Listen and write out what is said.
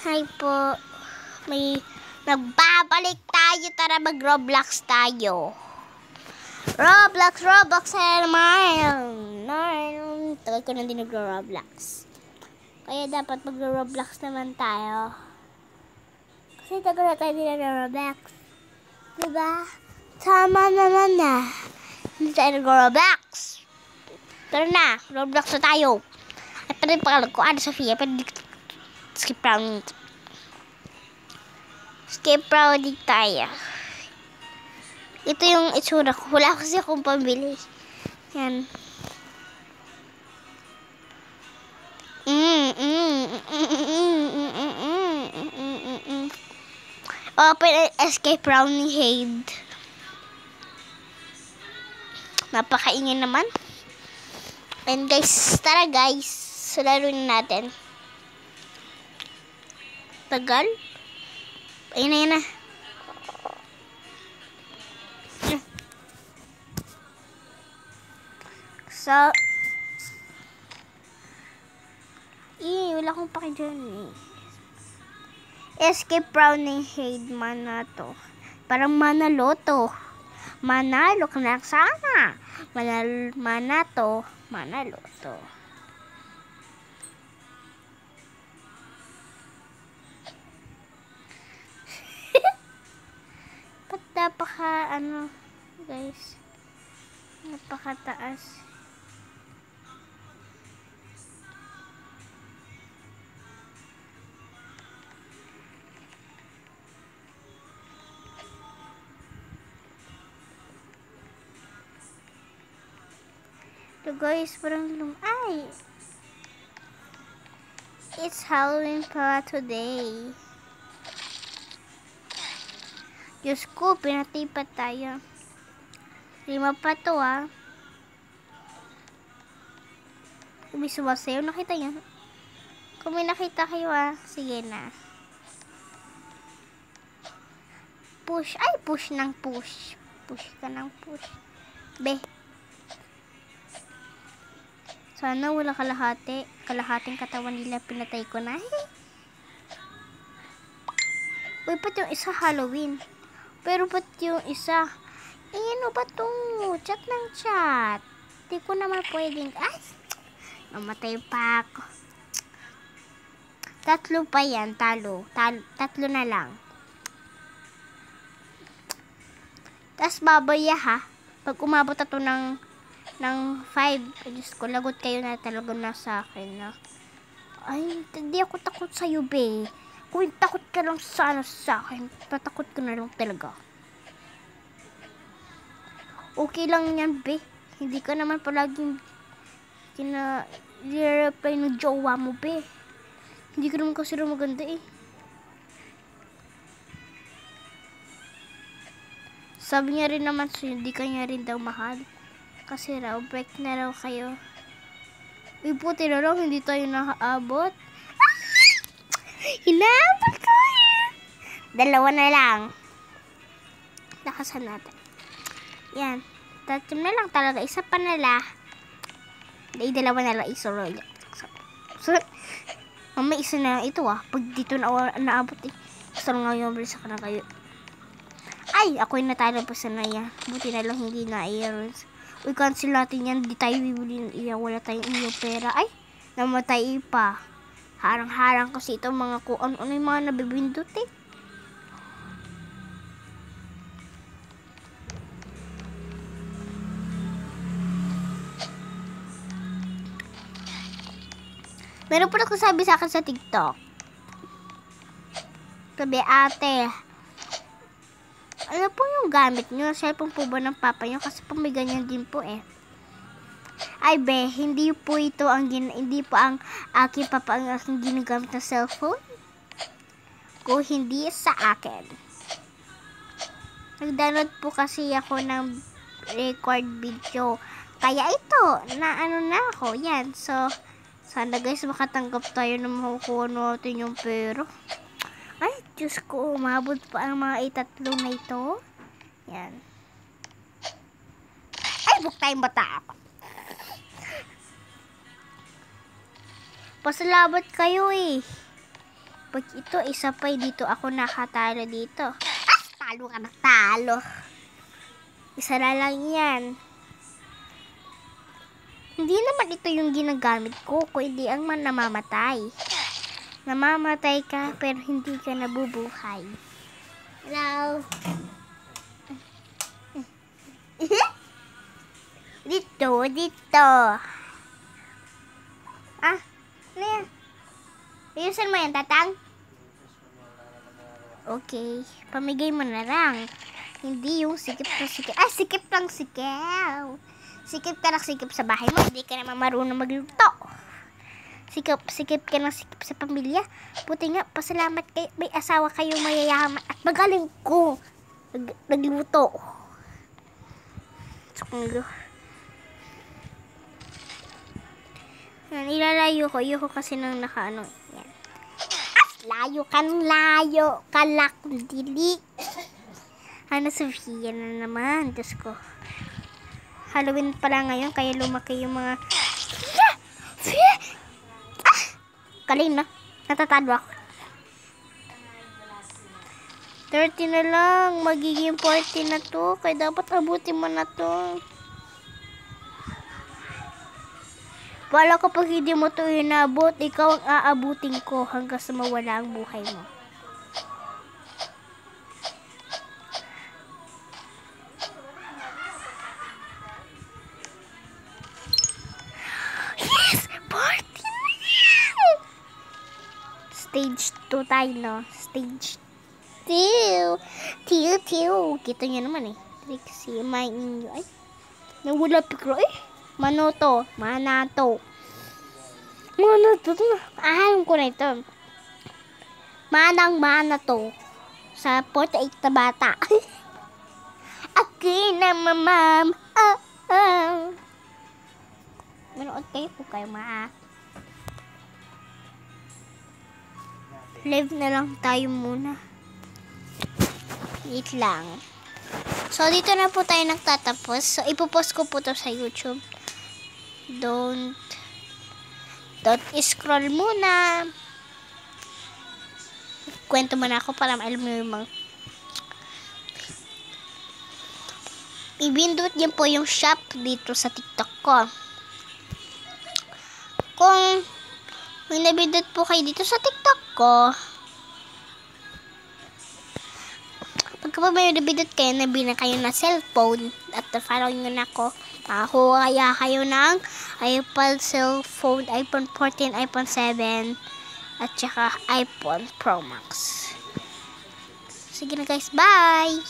Hi po. May nagbabalik tayo. Tara mag-Roblox tayo. Roblox naman. Tagal ko na din nag-Roblox. Kaya dapat mag-Roblox naman tayo. Kasi tagal na tayo din nag-Roblox. Diba? Tama naman na. Hindi tayo nag-Roblox. Tara na. Roblox na tayo. At pwede pangalan ko, Ana Sofia. Pwede skip round. Skip round tayo. Ito yung itsura ko. Wala kasi akong pambili. Yan. Open escape round ni Hade. Napakaingin naman. And guys, tara guys. Sularuin natin. Tagal. Ayun na, yun na. So, wala akong paki dyan eh. Escape round ni Hade mana to. Parang manaloto. Manalo ka na sana. Manato. Manaloto. Ba't napaka guys. Napakataas. So guys, parang ay! It's Halloween pa today. Diyos ko, pinatipat tayo. 5 pa to May sumasayaw. Nakita yan? Kung may nakita kayo sige na. Push. Ay, push ng push. Push ka ng push. Be. Sana wala kalahati. Kalahating katawan nila pinatay ko na. Uy, ba't yung isa Halloween? Pero ba't yung isa? Ano ba itong chat ng chat? Di ko naman pwedeng. Ay! Namatay pa ako. 3 pa yan. Talo. 3 na lang. Tas babaya Pag umabot ito ng 5. Diyos ko, lagot kayo na talaga na sa akin Ay, hindi ako takot sa'yo, be. Kung takot ka lang sana sa akin, patakot ka na lang talaga. Okay lang yan, be. Hindi ka naman palaging reply ng jowa mo, be. Hindi ka naman kasi maganda Sabi niya rin naman sa'yo, hindi ka niya rin daw mahal. Kasi raw, break na raw kayo. Puti na lang, hindi tayo nakaabot. Inaabot tayo. 2 na lang. Lakasan natin. Yan. 3 na lang talaga. Isa pa nala. 2 na lang. Isorol. So, may isa na lang ito Pag dito naabot Gusto nga yung brisa ka na kayo. Ay, ako'y natalo pa sa naya. Buti na lang hindi na i-errors. Uy, cancel natin yan. Di tayo bibili ng iya. Wala tayong iyo pera. Ay, namatay pa. Harang-harang kasi itong mga kung ano yung mga nabibindot Meron po nagsasabi sa akin sa TikTok. Sabi, ate, ano po yung gamit nyo? Cellphone po ba ng papa nyo? Kasi po may ganyan din po Ay be, hindi po ito hindi po ang aking papa ang aking ginagamit na cellphone. Kung hindi sa akin. Nag-download po kasi ako ng record video. Kaya ito, na ako. Yan, so, sana guys makatanggap tayo na makukuha natin yung pera. Ay, Diyos ko, umabot pa ang mga 3 na ito. Yan. Ay, buk tayong bata ako. Pasalamat kayo Pag ito, isa pa dito ako nakatalo dito. Ah! Talo ka na, talo. Isa na lang yan. Hindi naman ito yung ginagamit ko, kundi ang namamatay. Namamatay ka, pero hindi ka nabubuhay. Hello? Dito. Ah, ano yan? Ayusin mo yan, tatang? Okay, pamigay mo na lang. Hindi yung sikip na sikip. Ah, sikip lang sikip. Sikip ka ng sikip sa bahay mo, hindi ka naman marunong magluto. Sikip ka ng sikip sa pamilya. Buti nga, pasalamat kayo, may asawa kayong mayayaman at magaling ko nagluto. Yan, ilalayo ko. Ayoko kasi nang nakaano. Yan. Layo. Kalak, dili. Ano, Sofia na naman. Diyos ko. Halloween pala ngayon, kaya lumaki yung mga... Ah! Galing na. Natatalo ako. 30 na lang. Magiging 40 na to. Kaya dapat abutin mo na to. Wala kapag hindi mo to inabot, ikaw ang aabutin ko hanggang sa mawala ang buhay mo. Yes! 40 na yan! Stage 2 tayo, no? Stage 2. Tiyo. Kita nyo naman eh. Trixie, my inyo. Ay, nawala pikro eh. Manato. Alam ko na ito. Mana to. Sa 48 na bata. Akin na mamam. Manood kayo po kayo live na lang tayo muna. Wait lang. So, dito na po tayo nagtatapos. So, ipopost ko po to sa YouTube. Don't scroll muna. Kwento mo na ako para alam mo yung mga... Ibindot yan po yung shop dito sa TikTok ko. Kung may nabindot po kayo dito sa TikTok ko, pagka pa may nabindot kayo, nabili na kayo na cellphone at follow nyo na ako, makakuha kaya kayo ng iPhone cellphone, iPhone 14, iPhone 7 at saka iPhone Pro Max. Sige na guys, bye!